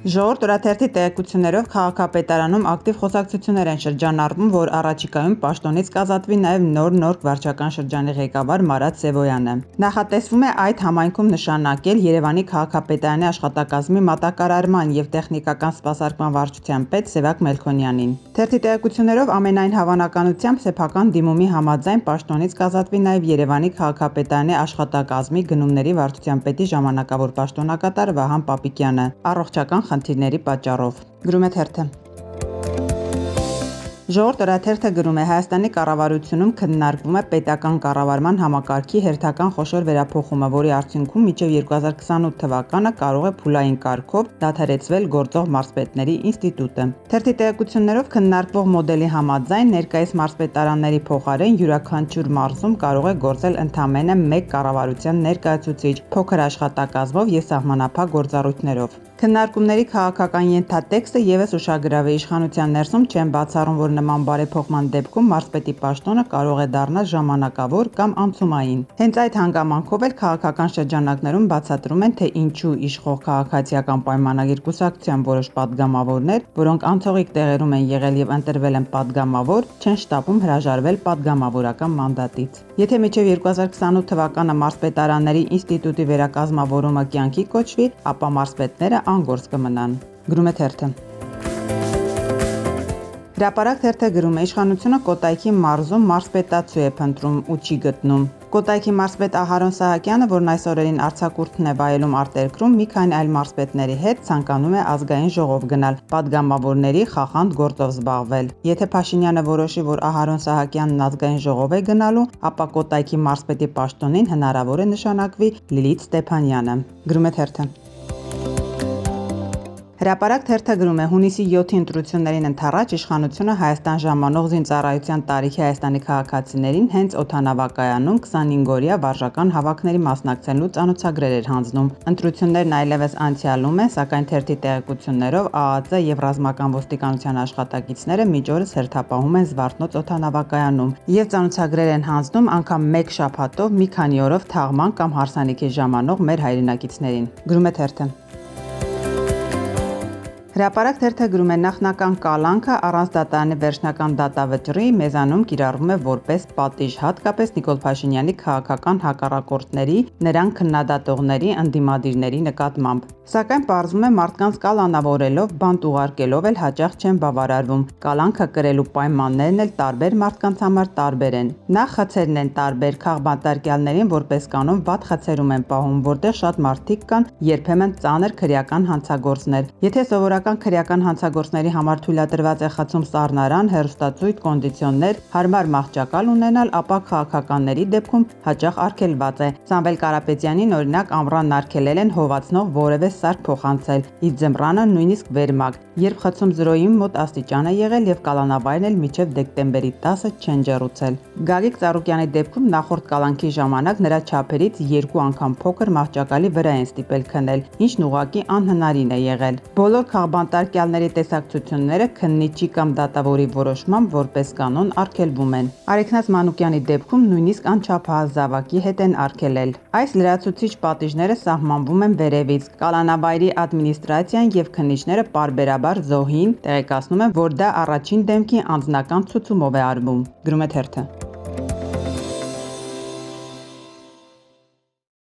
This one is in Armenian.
Ժողովուրդ օրաթերթի տեղեկություններով քաղաքապետարանում ակտիվ խոսակցություններ են շրջանառվում, որ առաջիկայում պաշտոնից կազատվի նաև նոր վարչական շրջանի ղեկավար Մարատ Սևոյանը։ Նախատեսվում է այդ համայնքում նշանակել Երևանի քաղաքապետարանի աշխատակազմի մատակարարման և տեխնիկական սպասարկման վարչության պետ Սևակ Մելքոնյանին։ Թերթի տեղեկություններով ամենայն հավանականությամբ սեփական դիմումի համաձայն պաշտոնից կազատվի նաև Երևանի քաղաքապետարանի աշխատակազմի գնումների վարչության պետի ժամանակավոր պաշտոնակատար Վահան Պապիկյանը առողջական խնդիրների պատճառով։ Գրում է թերթը։ Ժողովուրդ օրաթերթը գրում է. Հայաստանի կառավարությունում քննարկվում է պետական կառավարման համակարգի հերթական խոշոր վերափոխումը, որի արդյունքում մինչև 2028 թվականը կարող է փուլային կարգով դադարեցվել գործող մարզպետների ինստիտուտը։ Թերթի տեղեկություններով քննարկվող մոդելի համաձայն ներկայիս մարզպետարանների փոխարեն յուրաքանչյուր մարզում կարող է գործել ընդամենը մեկ կառավարության ներկայացուցիչ փոքր աշխատակազմով և սահմանափակ գործառույթներով։ Քննարկումների քաղաքական ենթատեքստը ևս ուշագրավ է։ Իշխանության ներսում չեն բացառում, որ նման բարեփոխման դեպքում մարզպետի պաշտոնը կարող է դառնալ ժամանակավոր կամ անցումային։ Հենց այդ հանգամանքով էլ քաղաքական շրջանակներում բացատրում են, թե ինչու իշխող քաղաքացիական պայմանագիր կուսակցության որոշ պատգամավորներ, որոնք անցողիկ տեղերում են եղել և ընտրվել են պատգամավոր, չեն շտապում հրաժարվել պատգամավորական մանդատից։ Եթե մինչև 2028 թվականը մարզպետարանների ինստիտուտի վերակազմավորումը կյանքի կոչվի, ապա մարզպետները անգործ կմնան։ Գրում է թերթը։ Հրապարակ թերթը գրում է. Իշխանությունը Կոտայքի մարզում մարզպետացու է փնտրում ու չի գտնում։ Կոտայքի մարզպետ Ահարոն Սահակյանը, որն այս օրերին արձակուրդն է վայելում արտերկրում, մի քանի այլ մարզպետների հետ ցանկանում է ազգային ժողով գնալ, պատգամավորների խախանդ գործով զբաղվել։ Եթե Փաշինյանը որոշի, որ Ահարոն Սահակյանն ազգային ժողով է գնալու, ապա Կոտայքի մարզպետի պաշտոնին հնարավոր է նշանակվի Լիլիթ Ստեփանյանը։ Գրում է թերթը։ Հրապարակ թերթը գրում է. Հունիսի 7-ի ընտրություններին ընդառաջ իշխանությունը Հայաստան ժամանող զինծառայության տարիքի Հայաստանի քաղաքացիներին հենց օդանավակայանում 25-օրյա վարժական հավաքների մասնակցելու ծանոթագրեր էր հանձնում։ Ընտրություններն այլևս անցյալում են, սակայն թերթի տեղեկություններով ԱԱԾ և ռազմական ոստիկանության աշխատակիցները մինչ օրս հերթապահում են Զվարթնոց օդանավակայանում և ծանոթագրեր են հանձնում անգամ մեկ շաբաթով մի քանի օրով թաղման կամ հարսանիքի ժամանող մեր հայրենակիցներին։ Գրում է թերթը։ Հրապարակ թերթը գրում է. նախնական կալանքը առանց դատարանի վերջնական դատավճռի մեզանում կիրառվում է որպես պատիժ, հատկապես Նիկոլ Փաշինյանի քաղաքական հակառակորդների, նրան քննադատողների, ընդդիմադիրների նկատմամբ։ Սակայն պարզվում է մարդկանց կալանավորելով, բանտ ուղարկելով էլ հաճախ չեն բավարարվում։ Կալանքը կրելու պայմաններն էլ տարբեր մարդկանց համար տարբեր են։ Նախ խցերն են տարբեր, քաղբանտարկյալներին որպես կանոն վատ խցերում են պահում, որտեղ շատ մարդիկ կան, երբեմն ծանր քրեական հանցագործներ։ Եթե սովորական քրեական հանցագործների համար թույլատրված է խցում սառնարան, հեռուստացույց, կոնդիցիոներ, հարմար մահճակալ ունենալ, ապա քաղաքականների դեպքում հաճախ արգելված է։ Սամվել Կարապետյանին օրինակ ամռանն արգելել են հովացնող որևէ սարք փոխանցել, իսկ ձմռանը նույնիսկ վերմակ, երբ խցում 0-ի մոտ աստիճան է եղել և կալանավայրն էլ մինչև դեկտեմբերի 10-ը չեն ջեռուցել։ Գագիկ Ծառուկյանի դեպքում նախորդ կալանքի ժամանակ նրա չափերից 2 անգամ փոքր մահճակալի վրա են ստիպել քնել, ինչն ուղղակի անհնարին է եղել։ Բոլոր քաղբանտարկյալների տեսակցությունները քննիչի կամ դատավորի որոշմամբ որպես կանոն արգելվում են։ Արեգնաց Մանուկյանի դեպքում նույնիսկ անչափահաս զավակի հետ են արգելել։ Այս լրացուցիչ պատիժները սահմանվում են վերևից։ Կալանավայրի ադմինիստրացիան և քննիչները պարբերաբար զոհին տեղեկացնում են, որ դա առաջին դեմքի անձնական ցուցումով է արվում։ Գրում է թերթը։